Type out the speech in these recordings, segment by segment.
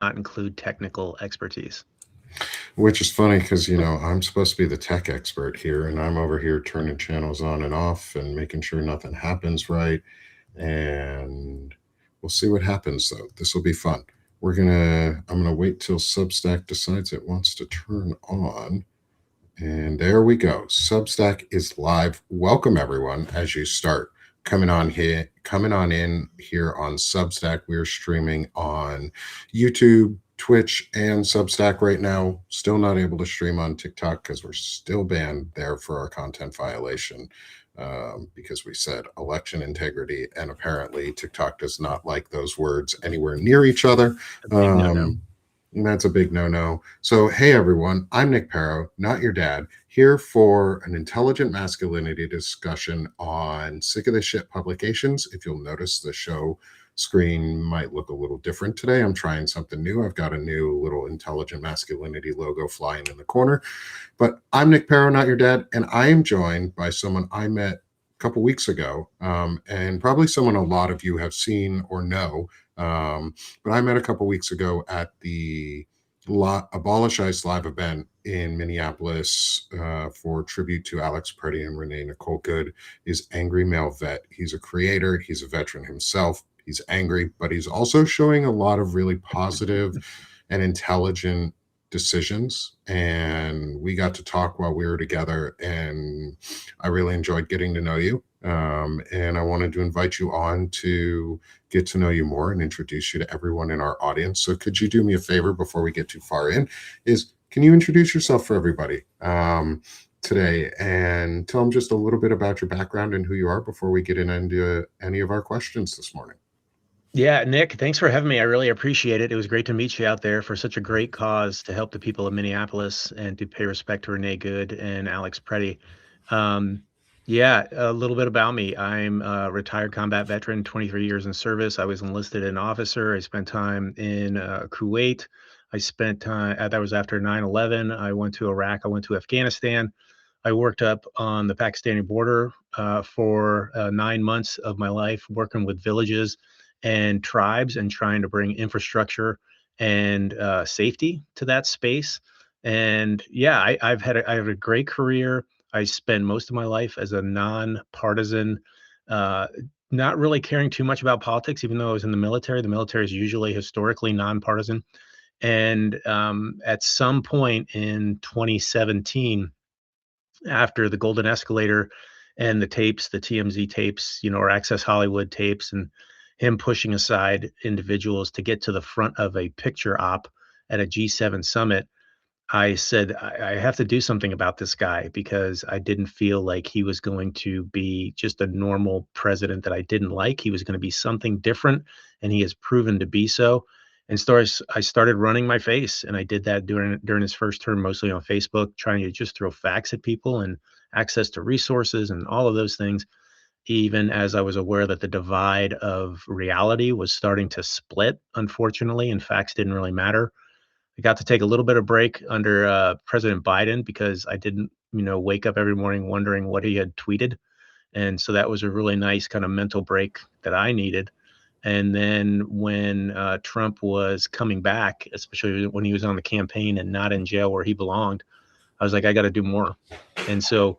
not include technical expertise. Which is funny because, I'm supposed to be the tech expert here, and I'm over here turning channels on and off and making sure nothing happens right. And we'll see what happens, though. This will be fun. I'm gonna wait till Substack decides it wants to turn on. And there we go. Substack is live. Welcome everyone as you start coming on in here on Substack. We're streaming on YouTube, Twitch, and Substack right now. Still not able to stream on TikTok because we're still banned there for our content violation. Because we said election integrity, and apparently TikTok does not like those words anywhere near each other. A big no-no. And that's a big no-no. So, hey everyone, I'm Nick Parrow, not your dad, here for an intelligent masculinity discussion on Sick of the Shit publications. If you'll notice, the show screen might look a little different today. I'm trying something new. I've got a new little intelligent masculinity logo flying in the corner. But I'm Nick Parrow, not your dad, and I am joined by someone I met a couple weeks ago, and probably someone a lot of you have seen or know. But I met a couple weeks ago at the Abolish ICE live event in Minneapolis for tribute to Alex Preddy and Renee Nicole Good. Is Angry Male Vet. He's a creator. He's a veteran himself. He's angry, but he's also showing a lot of really positive and intelligent decisions. And we got to talk while we were together, and I really enjoyed getting to know you. And I wanted to invite you on to get to know you more and introduce you to everyone in our audience. So could you do me a favor before we get too far in? Can you introduce yourself for everybody today and tell them just a little bit about your background and who you are before we get into any of our questions this morning? Yeah, Nick, thanks for having me. I really appreciate it. It was great to meet you out there for such a great cause to help the people of Minneapolis and to pay respect to Renee Good and Alex Preddy. Yeah, a little bit about me. I'm a retired combat veteran, 23 years in service. I was enlisted an officer. I spent time in Kuwait. I spent time, that was after 9/11. I went to Iraq. I went to Afghanistan. I worked up on the Pakistani border for 9 months of my life, working with villages and tribes and trying to bring infrastructure and safety to that space. And yeah, I have a great career. I spend most of my life as a nonpartisan, uh, not really caring too much about politics, even though I was in the military. The military is usually historically nonpartisan. And at some point in 2017, after the Golden Escalator and the tapes, the TMZ tapes, or Access Hollywood tapes, and him pushing aside individuals to get to the front of a picture op at a G7 summit, I said, I have to do something about this guy because I didn't feel like he was going to be just a normal president that I didn't like. He was going to be something different, and he has proven to be so. And so I started running my face, and I did that during his first term, mostly on Facebook, trying to just throw facts at people and access to resources and all of those things, even as I was aware that the divide of reality was starting to split, unfortunately, and facts didn't really matter. I got to take a little bit of break under President Biden because I didn't, wake up every morning wondering what he had tweeted. And so that was a really nice kind of mental break that I needed. And then when Trump was coming back, especially when he was on the campaign and not in jail where he belonged, I was like, I got to do more. And so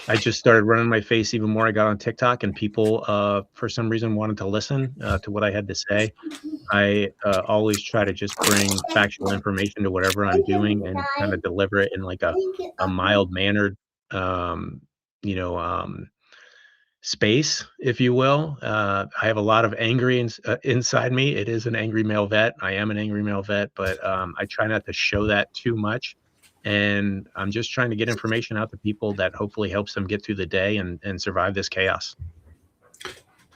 I just started running my face even more. I got on TikTok, and people, for some reason, wanted to listen to what I had to say. I always try to just bring factual information to whatever I'm doing and kind of deliver it in like a mild mannered, um, you know, um, space, if you will. I have a lot of angry inside me. It is an angry male vet. I am an angry male vet, but I try not to show that too much. And I'm just trying to get information out to people that hopefully helps them get through the day and survive this chaos.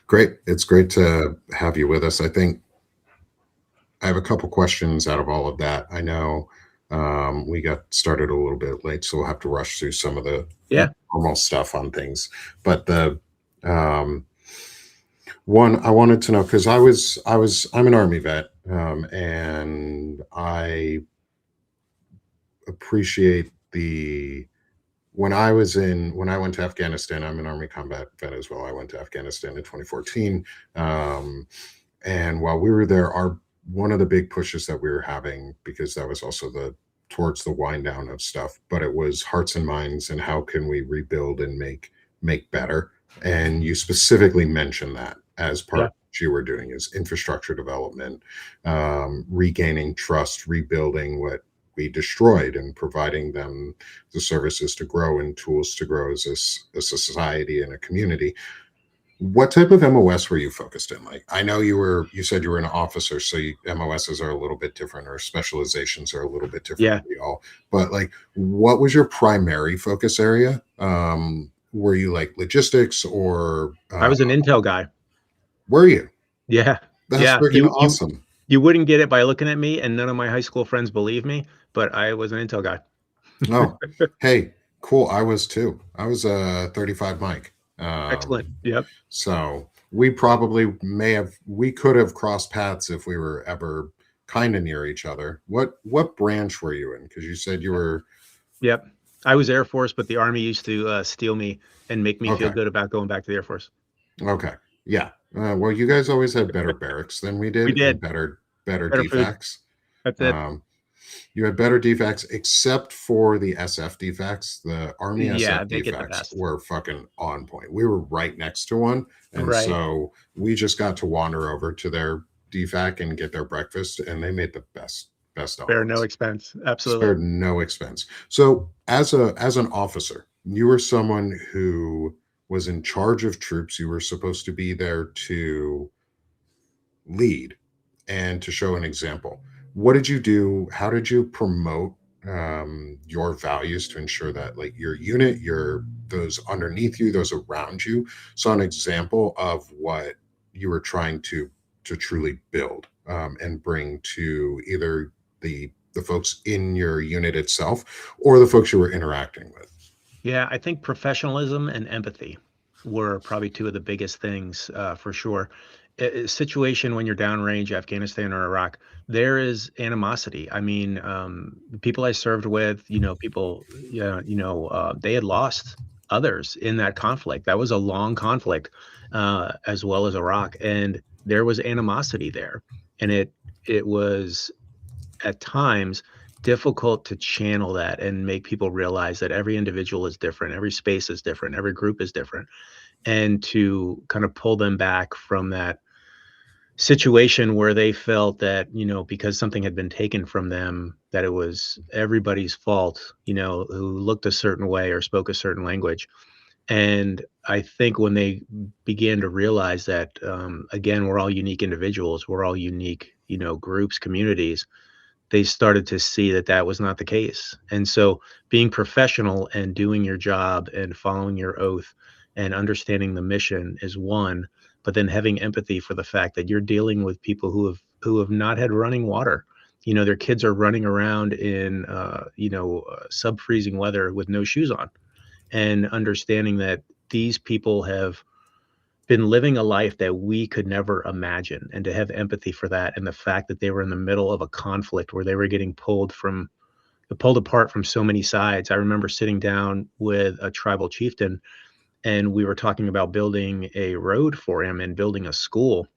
Great. It's great to have you with us. I think I have a couple questions out of all of that. I know we got started a little bit late, so we'll have to rush through some of the Yeah. normal stuff on things. But the um, one I wanted to know, because I'm an Army vet, and I appreciate the when I went to Afghanistan. I'm an Army combat vet as well. I went to Afghanistan in 2014. And while we were there, our one of the big pushes that we were having, because that was also the towards the wind down of stuff, but it was hearts and minds and how can we rebuild and make better. And you specifically mentioned that as part Yeah. of what you were doing is infrastructure development, regaining trust, rebuilding what we destroyed, and providing them the services to grow and tools to grow as a society and a community. What type of MOS were you focused in? Like, I know you said you were an officer, so MOSs are a little bit different, or specializations are a little bit different Yeah. for y'all. But like, what was your primary focus area? Were you like logistics, or I was an intel guy. were you? Yeah. That's Yeah. freaking You awesome. you wouldn't get it by looking at me, and none of my high school friends believe me, but I was an intel guy. Oh, hey, cool. I was too. I was a 35 Mike. Excellent. Yep. So we could have crossed paths if we were ever kind of near each other. What branch were you in? Because you said you were Yep. I was Air Force, but the Army used to, steal me and make me feel okay. good about going back to the Air Force. Okay. Yeah. Well, you guys always had better barracks than we We did, and did. better Better food. defects. That's it. Um, you had better defects, except for the SF defects. The Army Yeah, SF they get the defects best. were fucking on point. We were right next to one, and Right. so we just got to wander over to their defac and get their breakfast, and they made the best Spare no omelets. expense. Absolutely. Spared no expense. So, as an officer, you were someone who was in charge of troops. You were supposed to be there to lead and to show an example. What did you do? How did you promote your values to ensure that, like, your unit, your those underneath you, those around you, saw an example of what you were trying to truly build, and bring to either the folks in your unit itself or the folks you were interacting with? Yeah, I think professionalism and empathy were probably two of the biggest things, for sure. Situation when you're downrange, Afghanistan or Iraq, there is animosity. I mean, the people I served with, people, yeah, they had lost others in that conflict. That was a long conflict, as well as Iraq, and there was animosity there, and it was at times difficult to channel that and make people realize that every individual is different, every space is different, every group is different, and to kind of pull them back from that situation where they felt that, because something had been taken from them, that it was everybody's fault, who looked a certain way or spoke a certain language. And I think when they began to realize that, again, we're all unique individuals, we're all unique, groups, communities, they started to see that that was not the case. And so being professional and doing your job and following your oath and understanding the mission is one, but then having empathy for the fact that you're dealing with people who have not had running water. Their kids are running around in sub-freezing weather with no shoes on, and understanding that these people have been living a life that we could never imagine, and to have empathy for that, and the fact that they were in the middle of a conflict where they were getting pulled apart from so many sides. I remember sitting down with a tribal chieftain, and we were talking about building a road for him and building a school.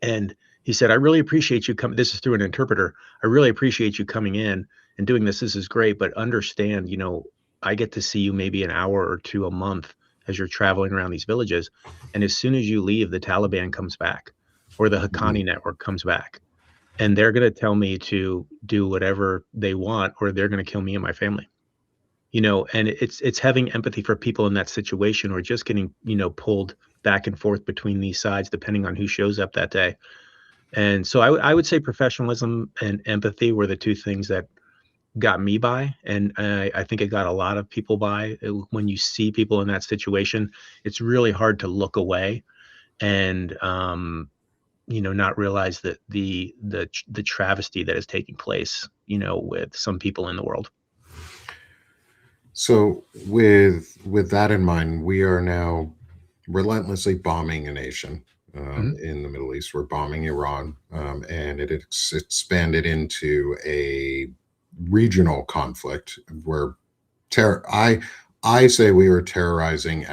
And he said, "I really appreciate you coming." This is through an interpreter. "I really appreciate you coming in and doing this. This is great, but understand, I get to see you maybe an hour or two a month as you're traveling around these villages. And as soon as you leave, the Taliban comes back, or the Mhm. Haqqani Network comes back, and they're going to tell me to do whatever they want, or they're going to kill me and my family." And it's having empathy for people in that situation, or just getting, pulled back and forth between these sides, depending on who shows up that day. And so I would say professionalism and empathy were the two things that got me by, and I think it got a lot of people by. When you see people in that situation, it's really hard to look away and, not realize that the travesty that is taking place, with some people in the world. So, with that in mind, we are now relentlessly bombing a nation, Mhm. in the Middle East. We're bombing Iran, and it's expanded into a regional conflict where terror. I say we were terrorizing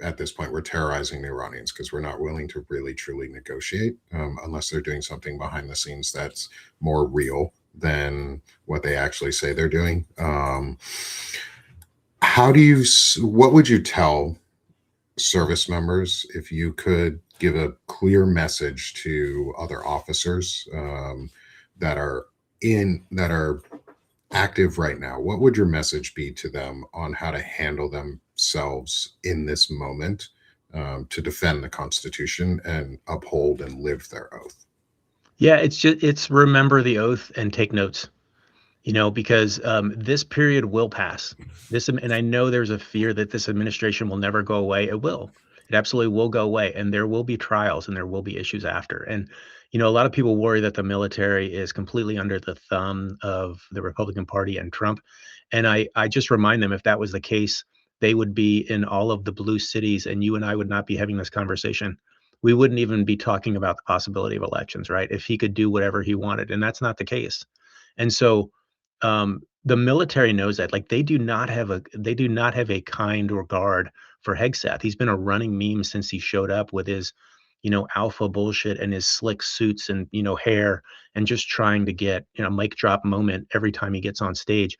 at this point we're terrorizing the Iranians because we're not willing to really truly negotiate unless they're doing something behind the scenes that's more real than what they actually say they're doing. How do you? What would you tell service members if you could give a clear message to other officers that are that are active right now? What would your message be to them on how to handle themselves in this moment to defend the Constitution and uphold and live their oath? Yeah, it's remember the oath and take notes. Because this period will pass. And I know there's a fear that this administration will never go away. It will. It absolutely will go away, and there will be trials and there will be issues after. And a lot of people worry that the military is completely under the thumb of the Republican Party and Trump. And I just remind them, if that was the case, they would be in all of the blue cities, and you and I would not be having this conversation. We wouldn't even be talking about the possibility of elections, right? If he could do whatever he wanted, and that's not the case. And so the military knows that. Like, they do not have a kind regard for Hegseth. He's been a running meme since he showed up with his, alpha bullshit and his slick suits and, hair, and just trying to get, mic drop moment every time he gets on stage.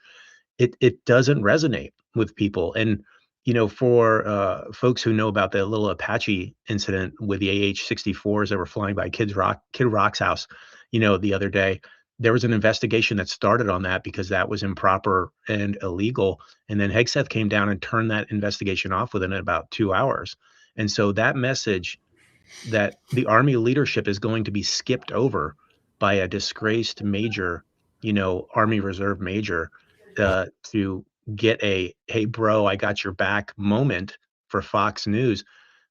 It doesn't resonate with people. And for folks who know about the little Apache incident with the AH-64s that were flying by Kid Rock's house, the other day, there was an investigation that started on that because that was improper and illegal. And then Hegseth came down and turned that investigation off within about 2 hours. And so that message that the Army leadership is going to be skipped over by a disgraced major, Army Reserve major, to get a "Hey, bro, I got your back" moment for Fox News.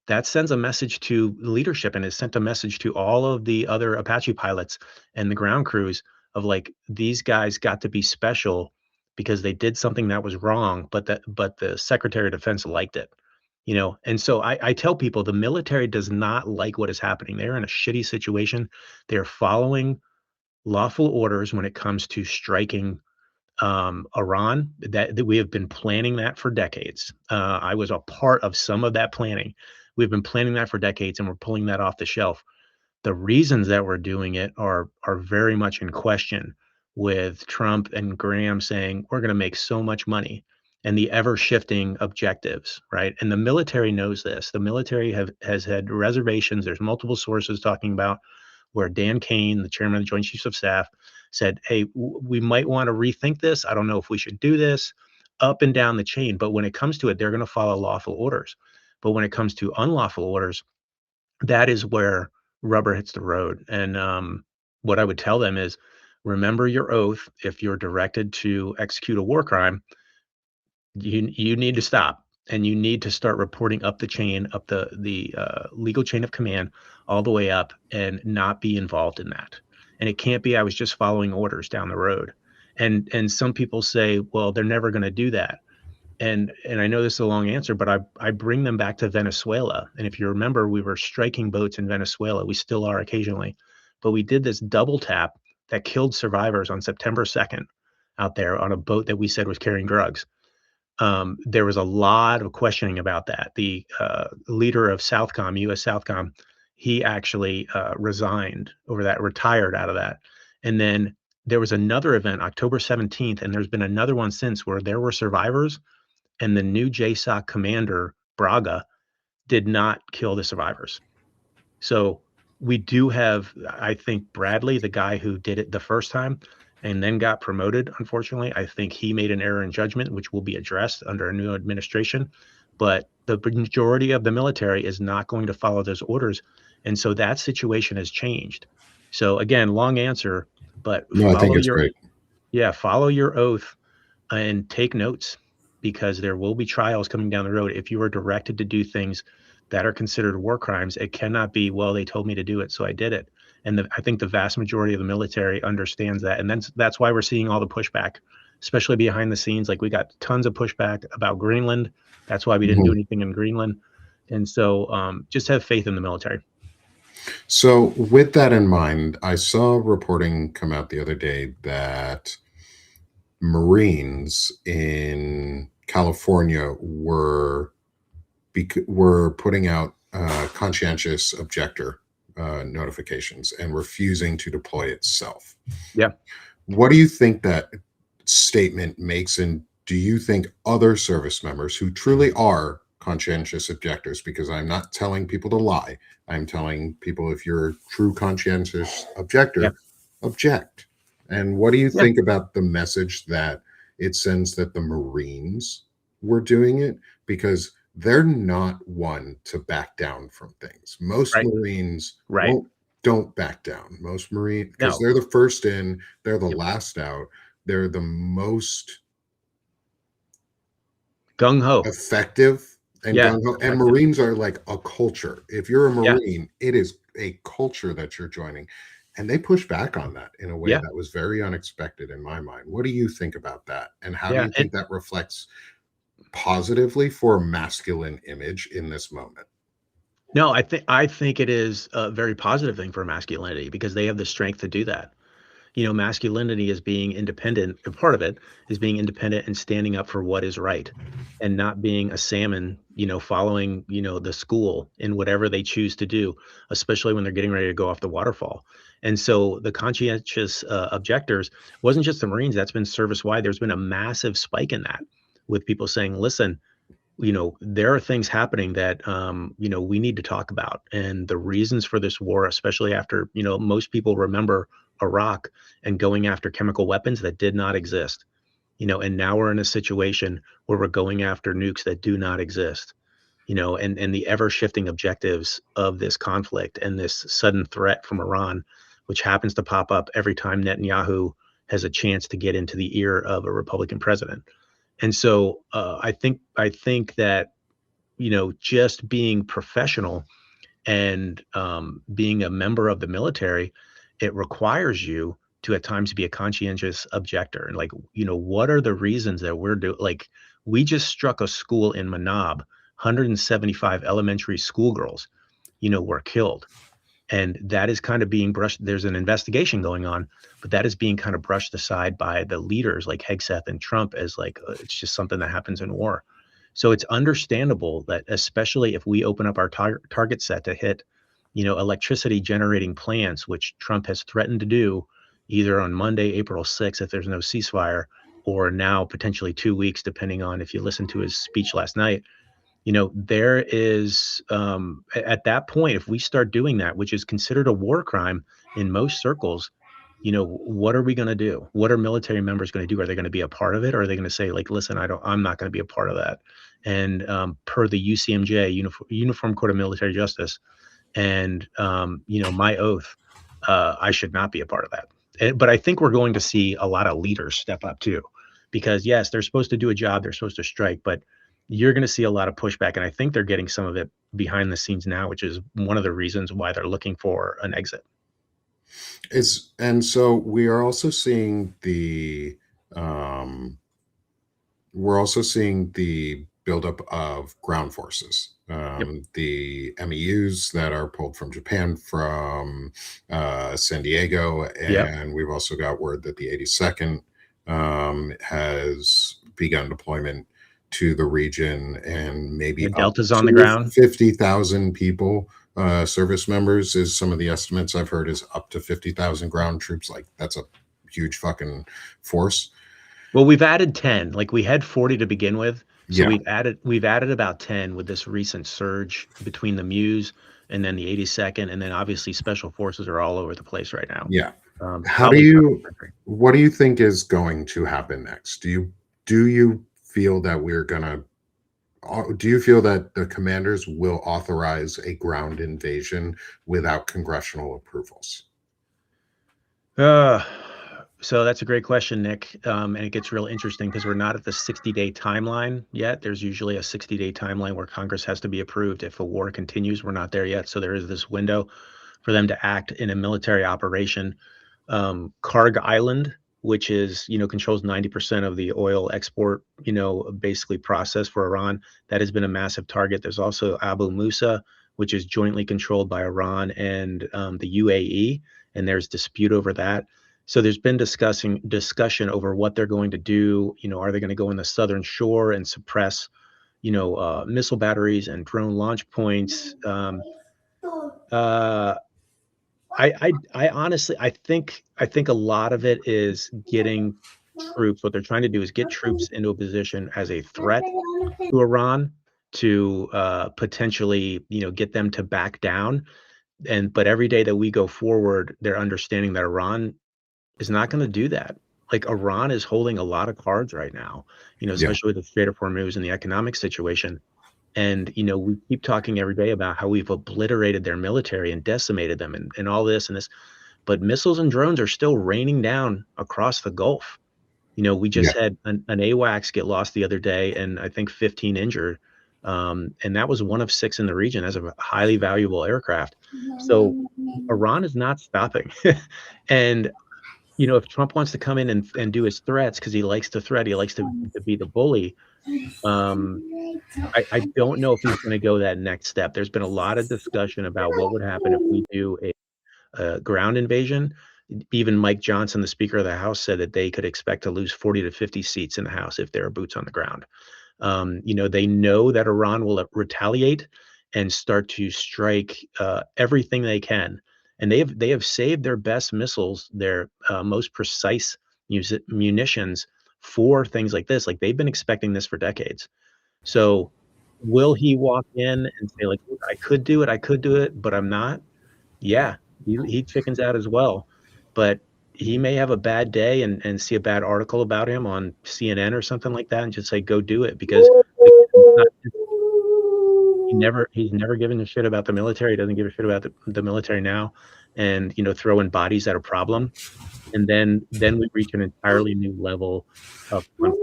That sends a message to leadership, and it sent a message to all of the other Apache pilots and the ground crews of, like, these guys got to be special because they did something that was wrong, but the Secretary of Defense liked it. And so I tell people the military does not like what is happening. They're in a shitty situation. They're following lawful orders when it comes to striking Iran. That we have been planning that for decades. I was a part of some of that planning. We've been planning that for decades, and we're pulling that off the shelf. The reasons that we're doing it are very much in question, with Trump and Graham saying we're going to make so much money, and the ever shifting objectives, right? And the military knows this. The military has had reservations. There's multiple sources talking about where Dan Kane, the chairman of the Joint Chiefs of Staff, said, "Hey, we might want to rethink this. I don't know if we should do this," up and down the chain. But when it comes to it, they're going to follow lawful orders. But when it comes to unlawful orders, that is where rubber hits the road. And what I would tell them is, remember your oath. If you're directed to execute a war crime, you need to stop, and you need to start reporting up the chain, up the legal chain of command, all the way up, and not be involved in that. And it can't be I was just following orders down the road. And some people say, well, they're never going to do that. And I know this is a long answer, but I bring them back to Venezuela. And if you remember, we were striking boats in Venezuela. We still are occasionally, but we did this double tap that killed survivors on September 2nd out there on a boat that we said was carrying drugs. There was a lot of questioning about that. The leader of Southcom, U.S. Southcom, he actually resigned over that, retired out of that. And then there was another event, October 17th, and there's been another one since, where there were survivors, and the new JSOC commander, Braga, did not kill the survivors. So we do have, I think, Bradley, the guy who did it the first time and then got promoted, unfortunately. I think he made an error in judgment, which will be addressed under a new administration. But the majority of the military is not going to follow those orders. And so that situation has changed. So again, long answer, but No, I think it's great. follow your oath and take notes, because there will be trials coming down the road. If you are directed to do things that are considered war crimes, it cannot be, well, they told me to do it, so I did it. And I think the vast majority of the military understands that. And that's why we're seeing all the pushback, especially behind the scenes. Like, we got tons of pushback about Greenland. That's why we didn't do Mhm. anything in Greenland. And so just have faith in the military. So, with that in mind, I saw reporting come out the other day that Marines in California were were putting out conscientious objector notifications and refusing to deploy itself. Yeah. What do you think that statement makes? And do you think other service members who truly are conscientious objectors, because I'm not telling people to lie, I'm telling people if you're a true conscientious Yeah. objector, object. And what do you Yeah. think about the message that it sends that the Marines were doing it? Because they're not one to back down from things. Most Right. Marines Right. won't don't back down. Most Marine, because No. they're the first in, they're the Yep. last out, they're the most Gung ho. effective and Yeah. gung ho. And Effective. Marines are like a culture. If you're a Yeah. Marine, it is a culture that you're joining. And they push back on that in a way Yeah. that was very unexpected in my mind. What do you think about that? And how do Yeah. you think that reflects positively for a masculine image in this moment? No, I think it is a very positive thing for masculinity because they have the strength to do that. Masculinity is being independent. A part of it is being independent and standing up for what is right and not being a salmon, following, the school in whatever they choose to do, especially when they're getting ready to go off the waterfall. And so the conscientious objectors wasn't just the Marines, that's been service wide. There's been a massive spike in that with people saying, listen, there are things happening that, we need to talk about. And the reasons for this war, especially after, most people remember Iraq and going after chemical weapons that did not exist, and now we're in a situation where we're going after nukes that do not exist, and the ever shifting objectives of this conflict and this sudden threat from Iran, which happens to pop up every time Netanyahu has a chance to get into the ear of a Republican president. And so I think that just being professional and being a member of the military, it requires you to at times be a conscientious objector. And like, what are the reasons that we're doing? Like, we just struck a school in Manab, 175 elementary schoolgirls, were killed. And that is kind of being brushed. There's an investigation going on, but that is being kind of brushed aside by the leaders like Hegseth and Trump as like it's just something that happens in war. So it's understandable that, especially if we open up our target set to hit, electricity generating plants, which Trump has threatened to do either on Monday, April 6th, if there's no ceasefire, or now potentially 2 weeks, depending on if you listen to his speech last night. There is, at that point, if we start doing that, which is considered a war crime in most circles, what are we going to do? What are military members going to do? Are they going to be a part of it? Or are they going to say, like, listen, I'm not going to be a part of that. And per the UCMJ, Uniform Code of Military Justice, and my oath, I should not be a part of that. But I think we're going to see a lot of leaders step up too, because yes, they're supposed to do a job, they're supposed to strike, but you're going to see a lot of pushback, and I think they're getting some of it behind the scenes now, which is one of the reasons why they're looking for an exit. Is and so we are also seeing the um, we're also seeing the buildup of ground forces, Yep. the MEUs that are pulled from Japan, from San Diego, Yep. and we've also got word that the 82nd has begun deployment to the region, and maybe Yeah, up Delta's on the to ground. 50,000 people. Service members is some of the estimates I've heard is up to 50,000 ground troops. Like that's a huge fucking force. Well, we've added 10. Like, we had 40 to begin with, so Yeah, we've added about 10 with this recent surge between the Mews and then the 82nd, and then obviously special forces are all over the place right now. yeah. How do Probably across you the country. what do you think is going to happen next? Do you feel that we're gonna do you feel that the commanders will authorize a ground invasion without congressional approvals? Uh, so that's a great question, Nick. And it gets real interesting because we're not at the 60-day timeline yet. There's usually a 60-day timeline where Congress has to be approved. If a war continues, we're not there yet. So there is this window for them to act in a military operation. Karg Island, which is, controls 90% of the oil export, basically process for Iran. That has been a massive target. There's also Abu Musa, which is jointly controlled by Iran and the UAE, and there's dispute over that. So there's been discussion over what they're going to do. Are they going to go in the southern shore and suppress, missile batteries and drone launch points. Uh, I honestly, I think a lot of it is getting troops. What they're trying to do is get troops into a position as a threat to Iran to potentially, get them to back down. But every day that we go forward, they're understanding that Iran is not going to do that. Like Iran is holding a lot of cards right now, Yeah. especially with the Strait of Hormuz and the economic situation. And, we keep talking every day about how we've obliterated their military and decimated them and all this and this, but missiles and drones are still raining down across the Gulf. We Yeah. just had an AWACS get lost the other day and I think 15 injured. And that was one of 6 in the region as a highly valuable aircraft. So Iran is not stopping. And, if Trump wants to come in and do his threats because he likes to threat, he likes to be the bully. Um, I don't know if he's going to go that next step. There's been a lot of discussion about what would happen if we do a ground invasion. Even Mike Johnson, the Speaker of the House, said that they could expect to lose 40 to 50 seats in the House if there are boots on the ground. They know that Iran will retaliate and start to strike everything they can, and they have saved their best missiles, their most precise munitions for things like this. Like they've been expecting this for decades. So, will he walk in and say like, "Look, I could do it, but I'm not"? Yeah, he chickens out as well, but he may have a bad day and see a bad article about him on CNN or something like that and just say, "Go do it," because it's not he's never given a shit about the military, he doesn't give a shit about the military now, and, throw in bodies at a problem, and then we reach an entirely new level of conflict,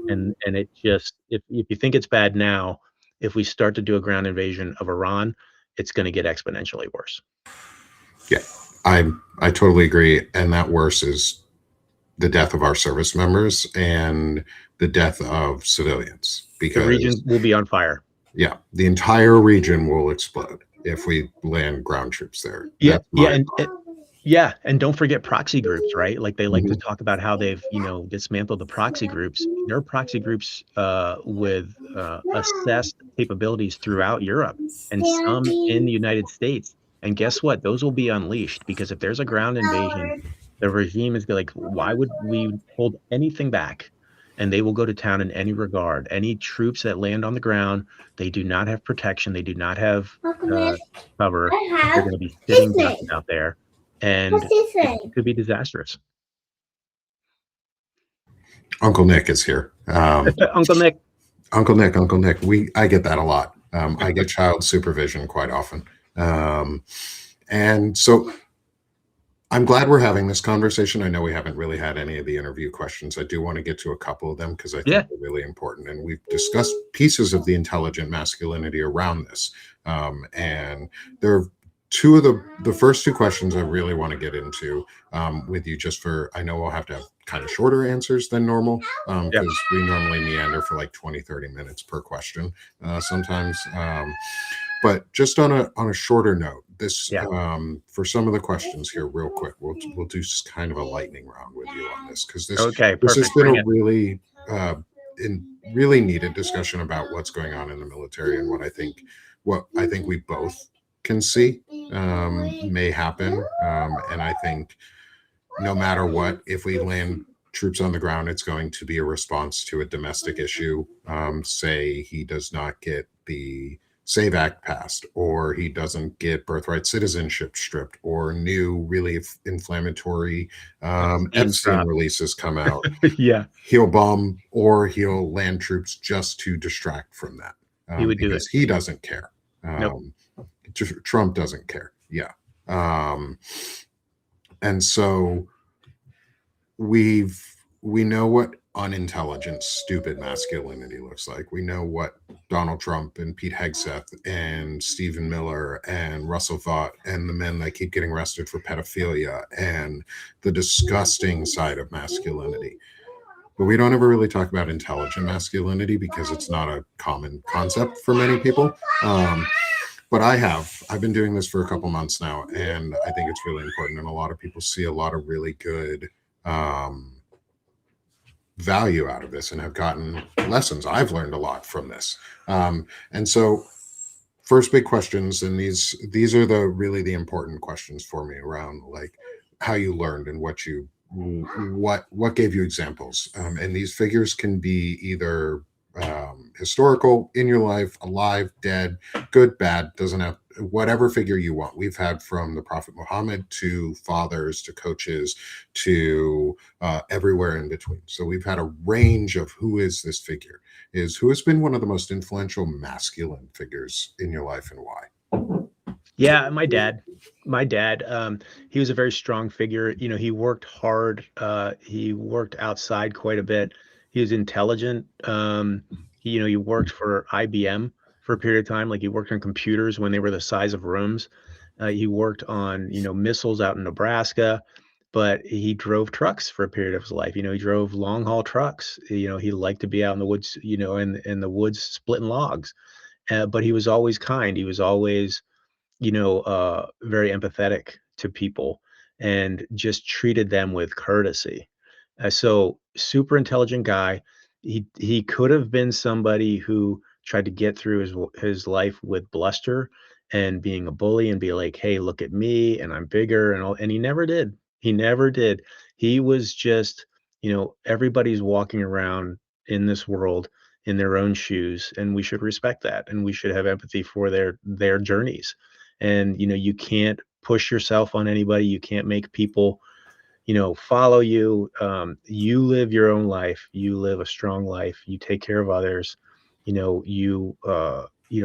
and it just if you think it's bad now, if we start to do a ground invasion of Iran, it's gonna get exponentially worse. Yeah. I totally agree. And that worse is the death of our service members and the death of civilians The region because will be on fire. yeah, the entire region will explode if we land ground troops there. Yeah, That's yeah, my and yeah, and don't forget proxy groups, right? Like, they like to Mhm. talk about how they've, dismantled the proxy groups. There are proxy groups, with, assessed capabilities throughout Europe and some in the United States, and guess what? Those will be unleashed because if there's a ground invasion, the regime is like, "Why would we hold anything back?" And they will go to town in any regard. Any troops that land on the ground, they do not have protection, they do not have, uh, cover. They're gonna be sitting ducks out there, and it could be disastrous. Uncle Nick is here. Uncle Nick. Uncle Nick. I get that a lot. I get child supervision quite often, and so I'm glad we're having this conversation. I know we haven't really had any of the interview questions. I do want to get to a couple of them because I think Yeah, they're really important. And we've discussed pieces of the intelligent masculinity around this. And there are two of the first two questions I really want to get into with you just for, I know we'll have to have kind of shorter answers than normal yeah, because we normally meander for like 20, 30 minutes per question sometimes. But just on a shorter note, this yeah. for some of the questions here, real quick, we'll do kind of a lightning round with you on this because Okay, this has perfect, been bring a it. really needed discussion about what's going on in the military and what I think we both can see may happen, and I think no matter what, if we land troops on the ground, it's going to be a response to a domestic issue. Say he does not get the SAVE Act passed, or he doesn't get birthright citizenship stripped, or new really inflammatory Epstein Epstein stuff. releases come out. Yeah, He'll bomb or he'll land troops just to distract from that he would do it. because he doesn't care. Nope. Um, Trump doesn't care. Yeah. Um, and so we know what unintelligent, stupid masculinity looks like. We know what Donald Trump and Pete Hegseth and Stephen Miller and Russell Vought and the men that keep getting arrested for pedophilia and the disgusting side of masculinity. But we don't ever really talk about intelligent masculinity because it's not a common concept for many people. But I've been doing this for a couple months now, and I think it's really important. And a lot of people see a lot of really good um, value out of this and have gotten lessons. I've learned a lot from this. And so first big questions, and these are the really the important questions for me around like how you learned and what gave you examples. And these figures can be either historical, in your life, alive, dead, good, bad, doesn't have, whatever figure you want. We've had from the Prophet Muhammad to fathers to coaches to everywhere in between. So we've had a range of who is this figure, is who has been one of the most influential masculine figures in your life and why. Yeah, my dad. My dad, he was a very strong figure. You know, he worked hard. He worked outside quite a bit. He was intelligent. He worked for IBM for a period of time. Like he worked on computers when they were the size of rooms. He worked on, missiles out in Nebraska, but he drove trucks for a period of his life. He drove long haul trucks. He liked to be out in the woods, in the woods splitting logs. But he was always kind. He was always very empathetic to people and just treated them with courtesy. So super intelligent guy. He could have been somebody who tried to get through his life with bluster and being a bully and be like, "Hey, look at me and I'm bigger," and all, and he never did. He never did. He was just, everybody's walking around in this world in their own shoes, and we should respect that, and we should have empathy for their journeys. And you can't push yourself on anybody. You can't make people follow you. You live your own life. You live a strong life. You take care of others.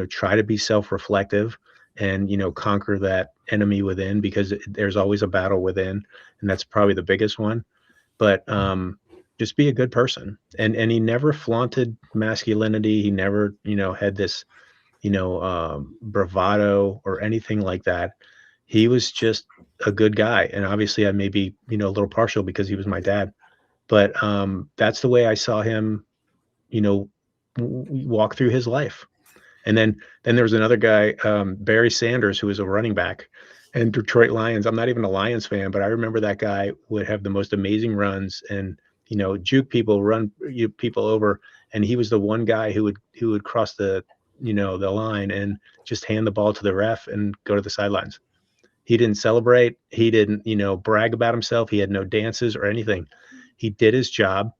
Try to be self-reflective and conquer that enemy within, because there's always a battle within, and that's probably the biggest one. But just be a good person. And he never flaunted masculinity. He never had this bravado or anything like that. He was just a good guy. And obviously I may be, a little partial because he was my dad, but that's the way I saw him, you know, walk through his life. And then there was another guy, Barry Sanders, who was a running back and Detroit Lions. I'm not even a Lions fan, but I remember that guy would have the most amazing runs and juke people, run people over, and he was the one guy who would cross the line and just hand the ball to the ref and go to the sidelines. He didn't celebrate. He didn't brag about himself. He had no dances or anything. He did his job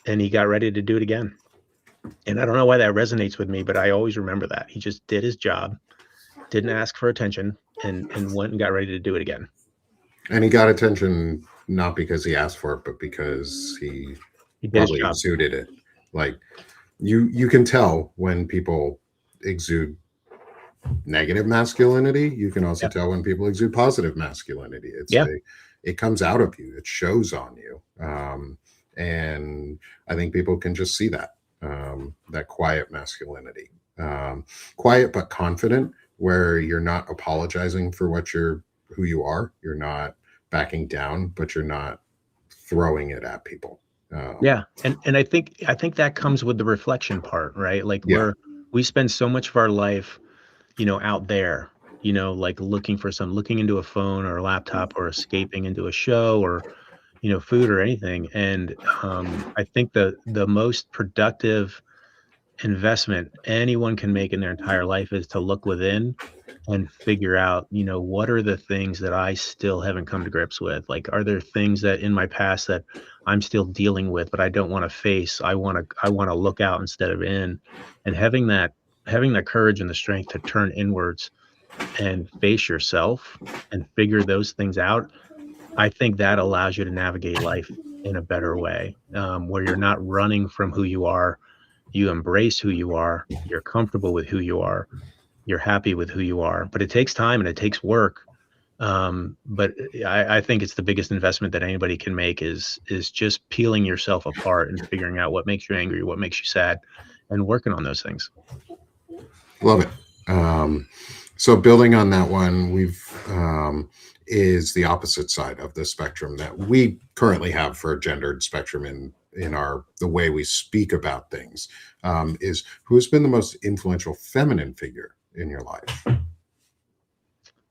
and he got ready to do it again. And I don't know why that resonates with me, but I always remember that. He just did his job, didn't ask for attention, and went and got ready to do it again. And he got attention not because he asked for it, but because he He did his probably job. exuded it. Like you can tell when people exude negative masculinity. You can also Yeah. tell when people exude positive masculinity. Yeah. It comes out of you. It shows on you. And I think people can just see that that quiet masculinity, quiet but confident, where you're not apologizing for who you are. You're not backing down, but you're not throwing it at people. Yeah. And I think that comes with the reflection part, right? Like Yeah, we spend so much of our life out there, like looking into a phone or a laptop or escaping into a show or, food or anything. And I think the most productive investment anyone can make in their entire life is to look within and figure out, what are the things that I still haven't come to grips with? Like, are there things that in my past that I'm still dealing with, but I don't want to face? I want to look out instead of in, and having that courage and the strength to turn inwards and face yourself and figure those things out. I think that allows you to navigate life in a better way, where you're not running from who you are. You embrace who you are. You're comfortable with who you are. You're happy with who you are. But it takes time and it takes work. But I think it's the biggest investment that anybody can make is just peeling yourself apart and figuring out what makes you angry, what makes you sad, and working on those things. love it. So building on that one, we've is the opposite side of the spectrum that we currently have for a gendered spectrum in our the way we speak about things. Is who has been the most influential feminine figure in your life?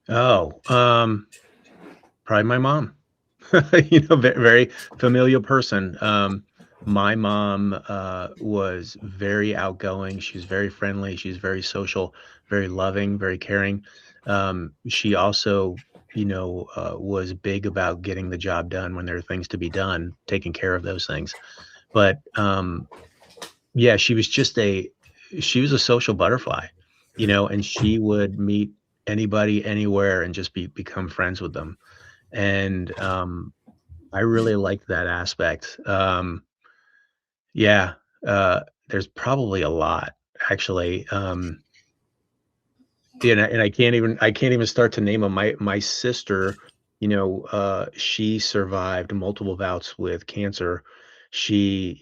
Oh, probably my mom. Very familial person. My mom was very outgoing. She was very friendly. She's very social, very loving, very caring. She also, was big about getting the job done when there are things to be done, taking care of those things. But yeah, she was a social butterfly, and she would meet anybody anywhere and just become friends with them. And I really liked that aspect. Yeah, there's probably a lot actually. And I can't even start to name them. My sister, she survived multiple bouts with cancer. She,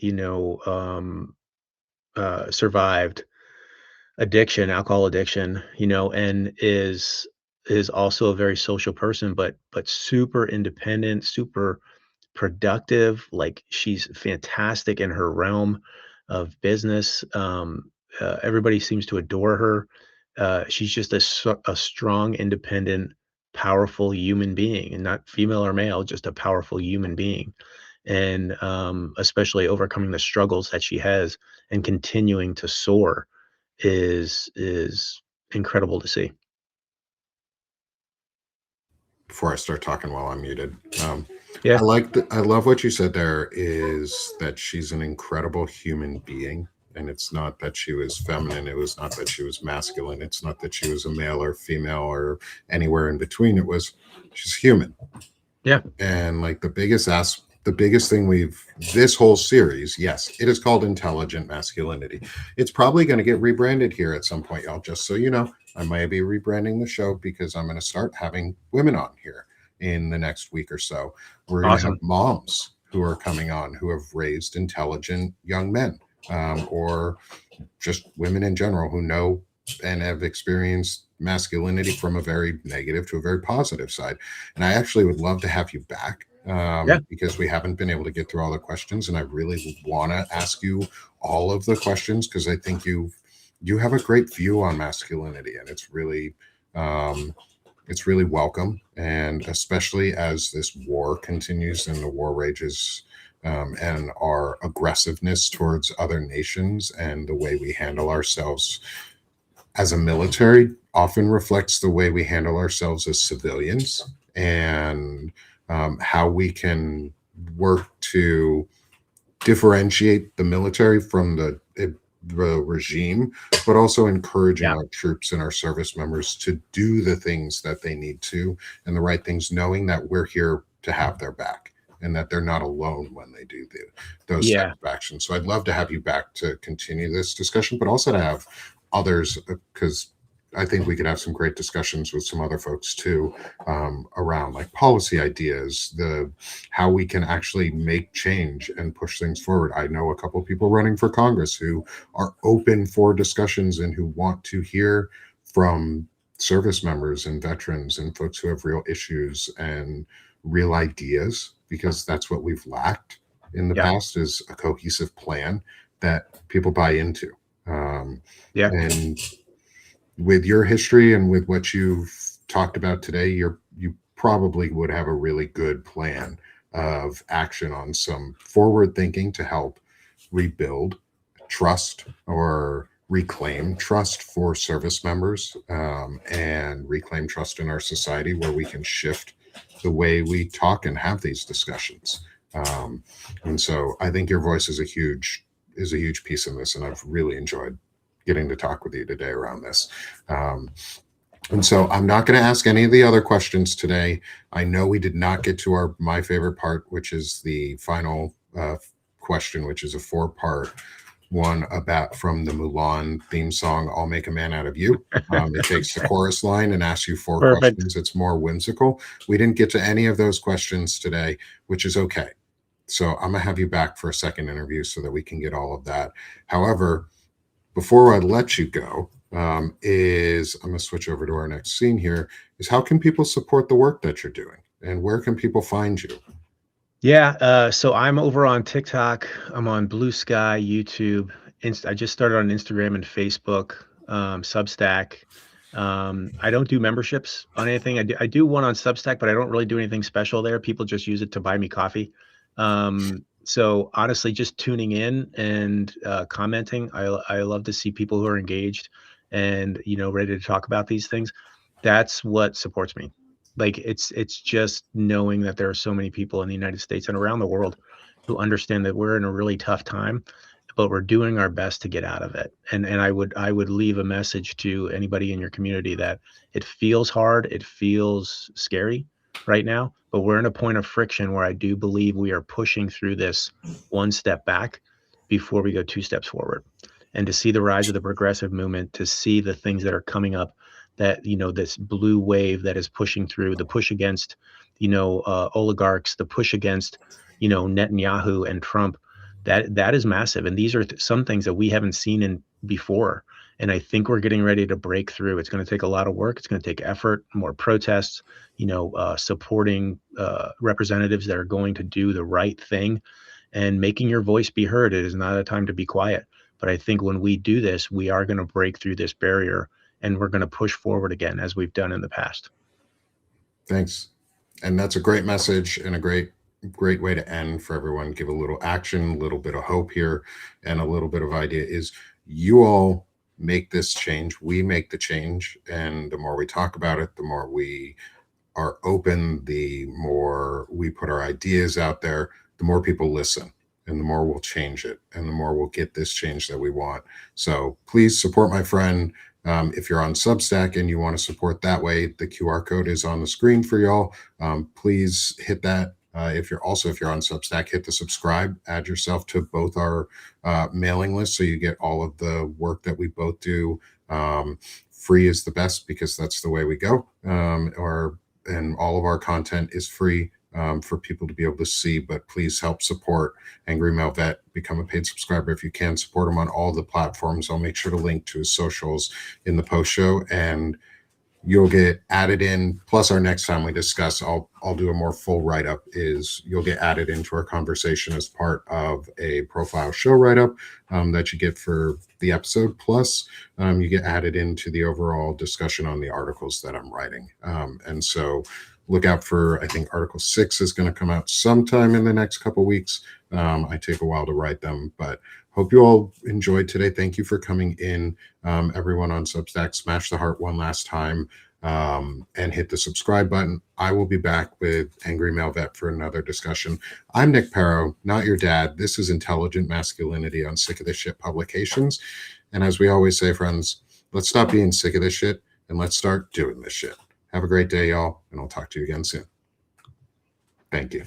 survived addiction, alcohol addiction, and is also a very social person, but super independent, super productive. Like she's fantastic in her realm of business. Everybody seems to adore her. She's just a strong, independent, powerful human being, and not female or male, just a powerful human being. And especially overcoming the struggles that she has and continuing to soar is incredible to see. Before I start talking while I'm muted. Yeah, I love what you said there is that she's an incredible human being. And it's not that she was feminine. It was not that she was masculine. It's not that she was a male or female or anywhere in between. It was she's human. yeah, And like the biggest thing we've this whole series, yes, it is called Intelligent Masculinity. It's probably going to get rebranded here at some point, y'all. Just so you know, I might be rebranding the show because I'm going to start having women on here in the next week or so. We're going to have awesome. moms who are coming on who have raised intelligent young men, or just women in general who know and have experienced masculinity from a very negative to a very positive side. And I actually would love to have you back, Yeah, because we haven't been able to get through all the questions, and I really want to ask you all of the questions because I think you have a great view on masculinity, and um, it's really welcome. And especially as this war continues and the war rages, and our aggressiveness towards other nations and the way we handle ourselves as a military often reflects the way we handle ourselves as civilians, and how we can work to differentiate the military from the regime, but also encouraging yeah, our troops and our service members to do the things that they need to and the right things, knowing that we're here to have their back and that they're not alone when they do those type yeah, of actions. So I'd love to have you back to continue this discussion, but also to have others, because I think we could have some great discussions with some other folks too, around like policy ideas, the how we can actually make change and push things forward. I know a couple of people running for Congress who are open for discussions and who want to hear from service members and veterans and folks who have real issues and real ideas, because that's what we've lacked in the yeah, past is a cohesive plan that people buy into. Um, yeah, and with your history and with what you've talked about today, you probably would have a really good plan of action on some forward thinking to help rebuild trust or reclaim trust for service members, and reclaim trust in our society where we can shift the way we talk and have these discussions. Um, and so I think your voice is a huge piece in this, and I've really enjoyed getting to talk with you today around this. Um, and so I'm not going to ask any of the other questions today. I know we did not get to our my favorite part, which is the final question, which is a four-part one about from the Mulan theme song, "I'll Make a Man Out of You." It takes the chorus line and asks you four perfect. questions. It's more whimsical. We didn't get to any of those questions today, which is okay. So I'm gonna have you back for a second interview so that we can get all of that. However, before I let you go, is I'm going to switch over to our next scene here. Is how can people support the work that you're doing, and where can people find you? Yeah, so I'm over on TikTok, I'm on Blue Sky, YouTube, I just started on Instagram and Facebook, Substack. I don't do memberships on anything. I do one on Substack, but I don't really do anything special there. People just use it to buy me coffee. So honestly, just tuning in and commenting, I love to see people who are engaged and ready to talk about these things. That's what supports me. Like it's just knowing that there are so many people in the United States and around the world who understand that we're in a really tough time, but we're doing our best to get out of it. And I would leave a message to anybody in your community that it feels hard, it feels scary right now, but we're in a point of friction where I do believe we are pushing through this one step back before we go two steps forward. And to see the rise of the progressive movement, to see the things that are coming up, that this blue wave that is pushing through, the push against oligarchs, the push against Netanyahu and Trump, that is massive. And these are some things that we haven't seen in before. And I think we're getting ready to break through. It's going to take a lot of work. It's going to take effort, more protests, supporting representatives that are going to do the right thing and making your voice be heard. It is not a time to be quiet. But I think when we do this, we are going to break through this barrier and we're going to push forward again as we've done in the past. Thanks. And that's a great message and a great way to end for everyone. Give a little action, a little bit of hope here, and a little bit of idea is you all make this change. We make the change. And the more we talk about it, the more we are open, the more we put our ideas out there, the more people listen and the more we'll change it and the more we'll get this change that we want. So please support my friend. If you're on Substack and you want to support that way, the QR code is on the screen for y'all. Please hit that. If you're on Substack, hit the subscribe, add yourself to both our mailing lists so you get all of the work that we both do. Free is the best because that's the way we go. And all of our content is free for people to be able to see, but please help support Angry Male Vet. Become a paid subscriber if you can. Support him on all the platforms. I'll make sure to link to his socials in the post show, and you'll get added in. Plus, our next time we discuss, I'll do a more full write-up, is you'll get added into our conversation as part of a profile show write-up that you get for the episode. Plus, you get added into the overall discussion on the articles that I'm writing. And so look out for, I think Article 6 is going to come out sometime in the next couple weeks. I take a while to write them, but hope you all enjoyed today. Thank you for coming in. Everyone on Substack, smash the heart one last time and hit the subscribe button. I will be back with Angry Male Vet for another discussion. I'm Nick Perro, not your dad. This is Intelligent Masculinity on Sick of This Shit Publications. And as we always say, friends, let's stop being sick of this shit and let's start doing this shit. Have a great day, y'all, and I'll talk to you again soon. Thank you.